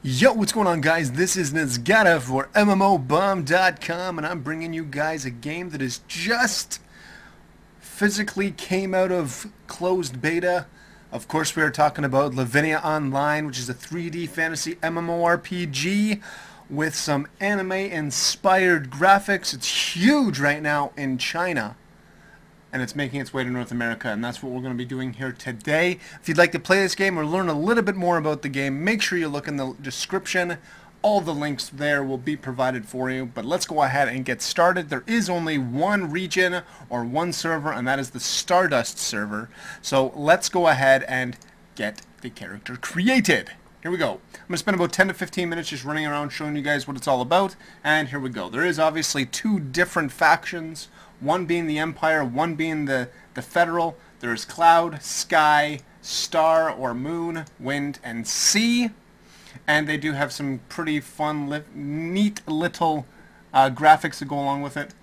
Yo, what's going on, guys? This is Nizgata for MMOBomb.com, and I'm bringing you guys a game that is just physically came out of closed beta. Of course, we are talking about Luvinia Online, which is a 3D fantasy MMORPG with some anime-inspired graphics. It's huge right now in China, and it's making its way to North America, and that's what we're going to be doing here today. If you'd like to play this game or learn a little bit more about the game, make sure you look in the description. All the links there will be provided for you, but let's go ahead and get started. There is only one region or one server, and that is the Stardust server. So let's go ahead and get the character created. Here we go. I'm going to spend about 10 to 15 minutes just running around showing you guys what it's all about, and here we go. There is obviously two different factions, one being the Empire, one being the Federal. There's Cloud, Sky, Star or Moon, Wind, and Sea. And they do have some pretty fun, neat little graphics that go along with it.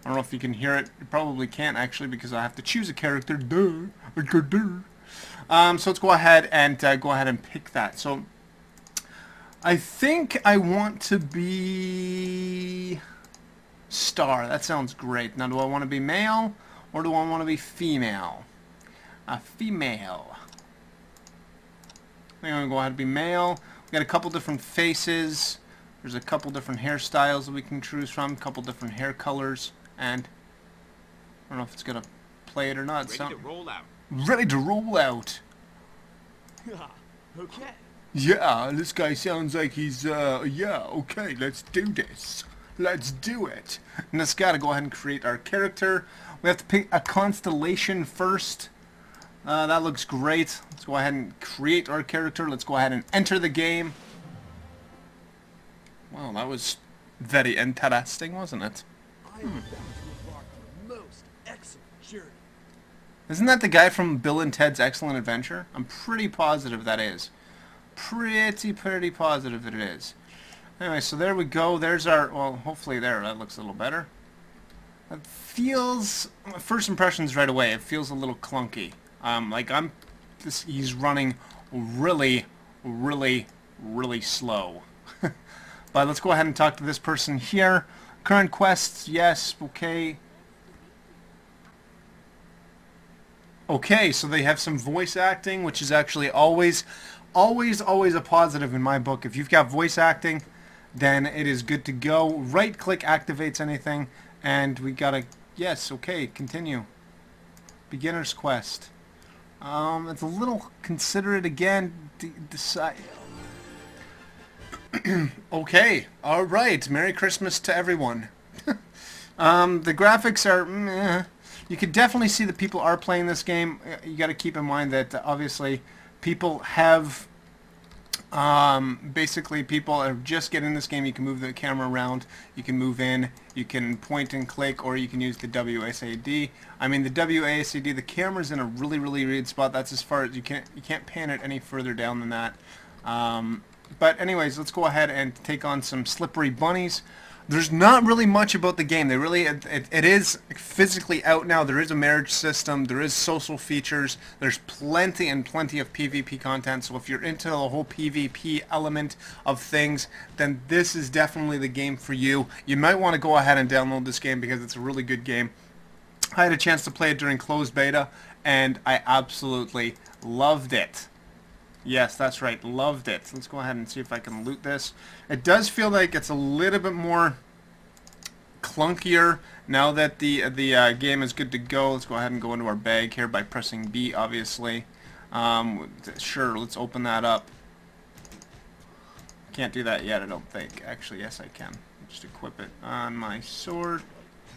I don't know if you can hear it. You probably can't, actually, because I have to choose a character. Duh. So let's go ahead and pick that. So I think I want to be Star. That sounds great. Now, do I want to be male or do I want to be female? Female. I think I'm going to go ahead and be male. We got a couple different faces. There's a couple different hairstyles that we can choose from. A couple different hair colors. And I don't know if it's going to play it or not. Ready to roll out. Ready to roll out. Okay. Yeah, this guy sounds like he's, yeah, okay, let's do this. Let's do it. And let's gotta go ahead and create our character. We have to pick a constellation first. That looks great. Let's go ahead and create our character. Let's go ahead and enter the game. Wow, that was very interesting, wasn't it? I am about to embark on a most excellent journey. Isn't that the guy from Bill and Ted's Excellent Adventure? I'm pretty positive that is. Pretty positive that it is. Anyway, so there we go. There's our, well, hopefully there, that looks a little better. It feels, first impressions right away, it feels a little clunky. Like he's running really slow. But let's go ahead and talk to this person here. Current quests, yes, okay. Okay, so they have some voice acting, which is actually always a positive in my book. If you've got voice acting, then it is good to go. Right-click activates anything, and we gotta, yes, okay, continue. Beginner's quest. It's a little, consider it again, decide. Okay, alright, Merry Christmas to everyone. The graphics are, meh. You could definitely see that people are playing this game. You got to keep in mind that obviously people have basically people are just getting this game. You can move the camera around, you can move in, you can point and click, or you can use the WASD. I mean, the WASD, the camera's in a really weird spot. That's as far as you can't pan it any further down than that. But anyways, let's go ahead and take on some slippery bunnies. There's not really much about the game. It is physically out now. There is a marriage system. There is social features. There's plenty of PvP content. So if you're into the whole PvP element of things, then this is definitely the game for you. You might want to go ahead and download this game because it's a really good game. I had a chance to play it during closed beta, and I absolutely loved it. Yes, that's right. Loved it. Let's go ahead and see if I can loot this. It does feel like it's a little bit more clunkier now that the game is good to go. Let's go ahead and go into our bag here by pressing B, obviously. Sure, let's open that up. Can't do that yet, I don't think. Actually, yes, I can. Just equip it on my sword.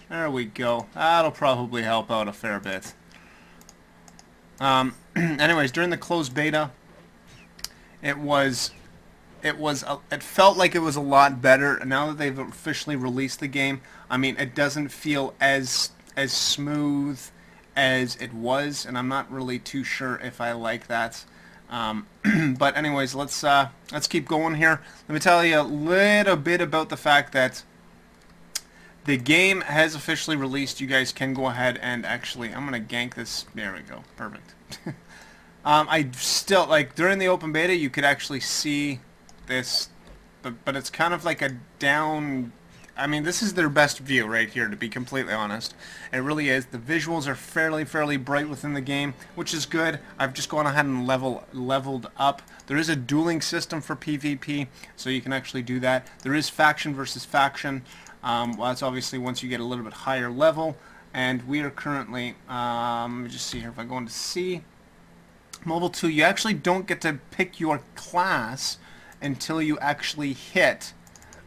There we go. That'll probably help out a fair bit. Anyways, during the closed beta, it felt like it was a lot better. Now that they've officially released the game, I mean, it doesn't feel as smooth as it was, and I'm not really too sure if I like that. But anyways, let's keep going here. Let me tell you a little bit about the fact that the game has officially released. You guys can go ahead and actually, I'm gonna gank this. There we go. Perfect. I still, like, during the open beta, you could actually see this, but it's kind of like a down. I mean, this is their best view right here, to be completely honest. It really is. The visuals are fairly bright within the game, which is good. I've just gone ahead and leveled up. There is a dueling system for PvP, so you can actually do that. There is faction versus faction. Well, that's obviously once you get a little bit higher level. And we are currently, let me just see here, if I go into C, Mobile 2, you actually don't get to pick your class until you actually hit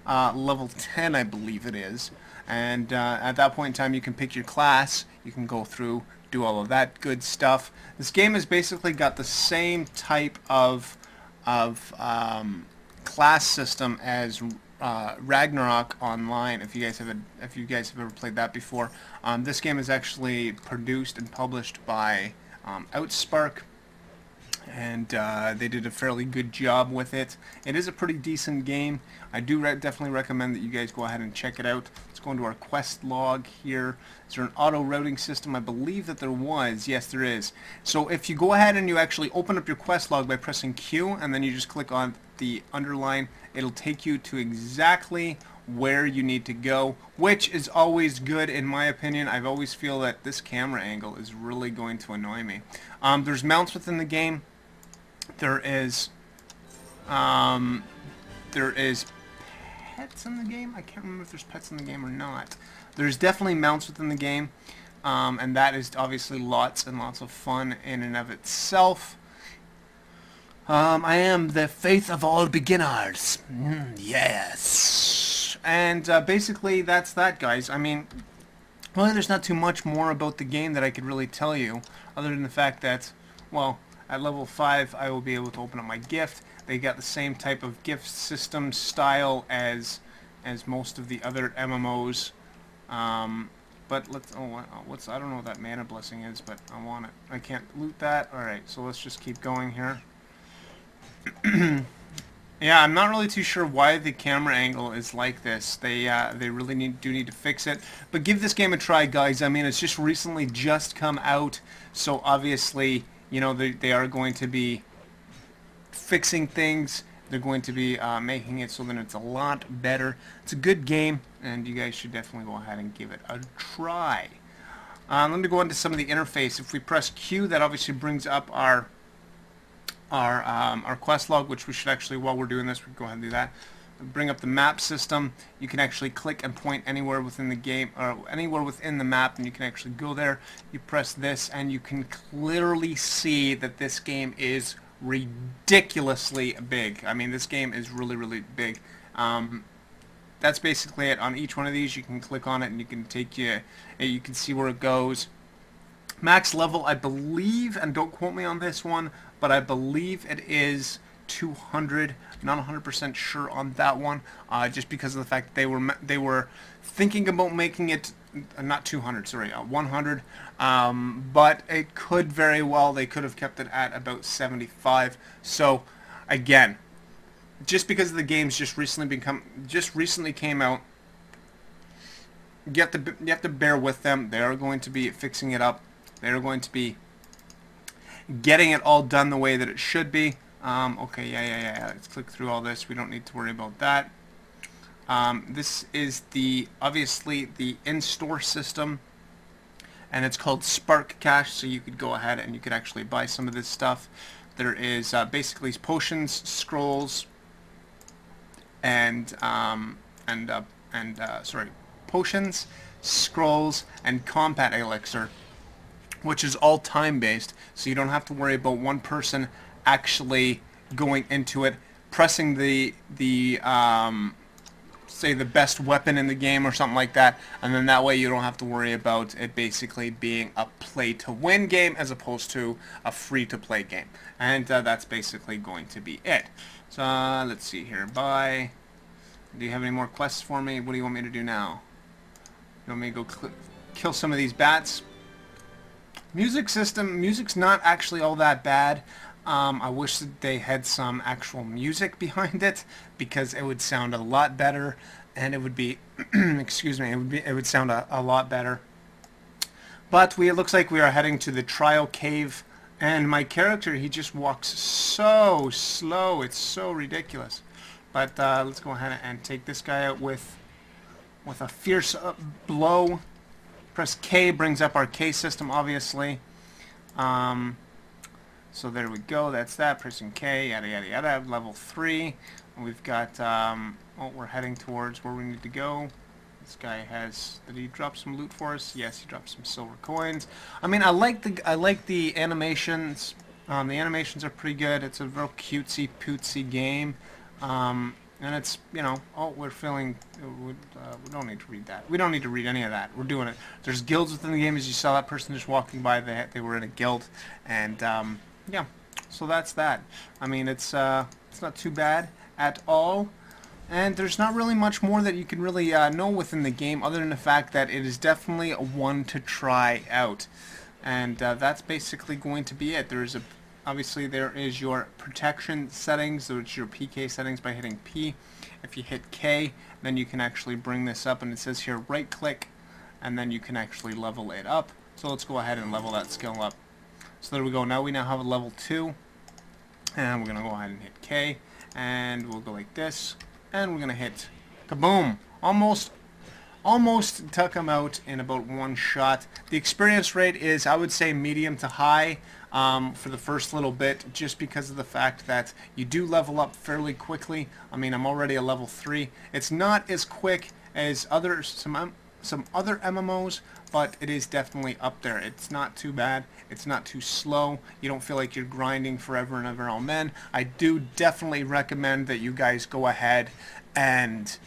level 10, I believe it is. And at that point in time, you can pick your class, you can go through, do all of that good stuff. This game has basically got the same type of class system as Ragnarok Online. If you guys have ever played that before, this game is actually produced and published by Outspark, and they did a fairly good job with it. It is a pretty decent game. I do definitely recommend that you guys go ahead and check it out. Let's go into our quest log here. Is there an auto routing system? I believe that there was. Yes, there is. So if you go ahead and you actually open up your quest log by pressing Q, and then you just click on the underline, it'll take you to exactly where you need to go, which is always good in my opinion. I always feel that this camera angle is really going to annoy me. There's mounts within the game. There is pets in the game. I can't remember if there's pets in the game or not. There's definitely mounts within the game, and that is obviously lots and lots of fun in and of itself. I am the faith of all beginners. Yes. And basically that's that, guys. I mean, well, there's not too much more about the game that I could really tell you, other than the fact that, well, at level 5 I will be able to open up my gift. They got the same type of gift system style as most of the other MMOs. But let's, I don't know what that mana blessing is, but I want it. I can't loot that. Alright, so let's just keep going here. Yeah, I'm not really too sure why the camera angle is like this. They really do need to fix it. But give this game a try, guys. I mean, it's just recently just come out, so obviously, you know, they are going to be fixing things. They're going to be making it so that it's a lot better. It's a good game, and you guys should definitely go ahead and give it a try. Let me go into some of the interface. If we press Q, that obviously brings up our quest log, which we should actually, while we're doing this, we can go ahead and do that. Bring up the map system. You can actually click and point anywhere within the game, or anywhere within the map, and you can actually go there. You press this, and you can clearly see that this game is ridiculously big. I mean, this game is really big. That's basically it. On each one of these, you can click on it, and you can you can see where it goes. Max level, I believe, and don't quote me on this one, but I believe it is 200. Not 100% sure on that one, just because of the fact that they were thinking about making it not 200, sorry, 100. But it could very well, they could have kept it at about 75. So again, just because the game's just recently came out, you have to bear with them. They are going to be fixing it up. They are going to be getting it all done the way that it should be. Okay, yeah. Let's click through all this. We don't need to worry about that. This is obviously the in-store system, and it's called Spark Cash. So you could go ahead and you could actually buy some of this stuff. There is basically potions, scrolls, potions, scrolls, and combat elixir, which is all time-based, so you don't have to worry about one person actually going into it, pressing say the best weapon in the game or something like that, and then that way you don't have to worry about it basically being a play-to-win game as opposed to a free-to-play game. And that's basically going to be it. So let's see here. Bye. Do you have any more quests for me? What do you want me to do now? You want me to go kill some of these bats? Music system, music's not actually all that bad. I wish that they had some actual music behind it, because it would sound a lot better, and it would be, excuse me, it would sound a lot better. But it looks like we are heading to the trial cave, and my character, he just walks so slow, it's so ridiculous. But let's go ahead and take this guy out with a fierce blow. Press K brings up our K system, obviously. So there we go. That's that. Pressing K, yada yada yada. Level 3. And we've got. Oh, we're heading towards where we need to go. This guy has. Did he drop some loot for us? Yes, he dropped some silver coins. I mean, I like the animations. The animations are pretty good. It's a real cutesy pootsy game. And it's, you know, oh, we're feeling, we don't need to read that. We don't need to read any of that. We're doing it. There's guilds within the game. As you saw that person just walking by, they were in a guild. And, yeah, so that's that. I mean, it's not too bad at all. And there's not really much more that you can really know within the game other than the fact that it is definitely a one to try out. And that's basically going to be it. Obviously there is your protection settings, so it's your PK settings by hitting P. If you hit K, then you can actually bring this up, and it says here right click, and then you can actually level it up. So let's go ahead and level that skill up. So there we go. Now we now have a level 2, and we're going to go ahead and hit K, and we'll go like this, and we're going to hit kaboom. Almost took him out in about one shot. The experience rate is, I would say, medium to high for the first little bit, just because of the fact that you do level up fairly quickly. I mean, I'm already a level 3. It's not as quick as some other MMOs, but it is definitely up there. It's not too bad. It's not too slow. You don't feel like you're grinding forever and ever. Amen. I do definitely recommend that you guys go ahead and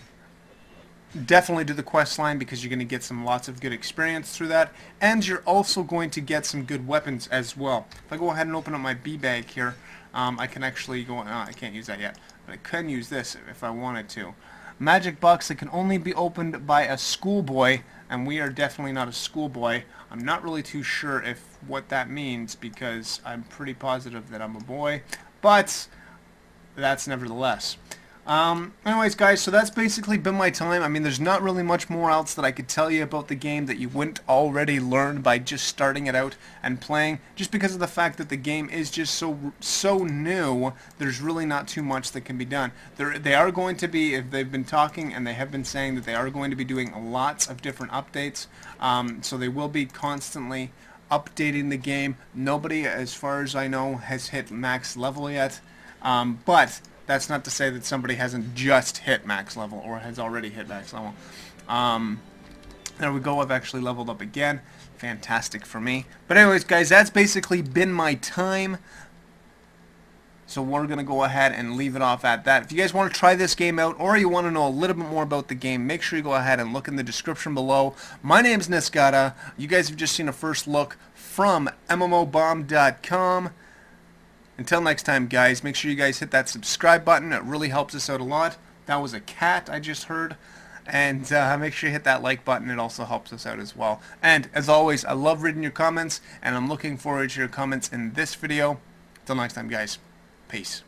definitely do the quest line, because you're going to get lots of good experience through that, and you're also going to get some good weapons as well. If I go ahead and open up my B bag here, I can actually go. I can't use that yet, but I can use this if I wanted to. Magic box that can only be opened by a schoolboy, and we are definitely not a schoolboy. I'm not really too sure what that means, because I'm pretty positive that I'm a boy, but that's nevertheless. Anyways, guys, so that's basically been my time. I mean, there's not really much more else that I could tell you about the game that you wouldn't already learn by just starting it out and playing. Just because of the fact that the game is just so new, there's really not too much that can be done. They are going to be, if they've been talking and they have been saying that they are going to be doing lots of different updates. So they will be constantly updating the game. Nobody, as far as I know, has hit max level yet. But that's not to say that somebody hasn't just hit max level or has already hit max level. There we go. I've actually leveled up again. Fantastic for me. But anyways, guys, that's basically been my time. So we're going to go ahead and leave it off at that. If you guys want to try this game out, or you want to know a little bit more about the game, make sure you go ahead and look in the description below. My name's Niskata. You guys have just seen a first look from MMOBomb.com. Until next time, guys, make sure you guys hit that subscribe button. It really helps us out a lot. That was a cat I just heard. And make sure you hit that like button. It also helps us out as well. And as always, I love reading your comments, and I'm looking forward to your comments in this video. Until next time, guys. Peace.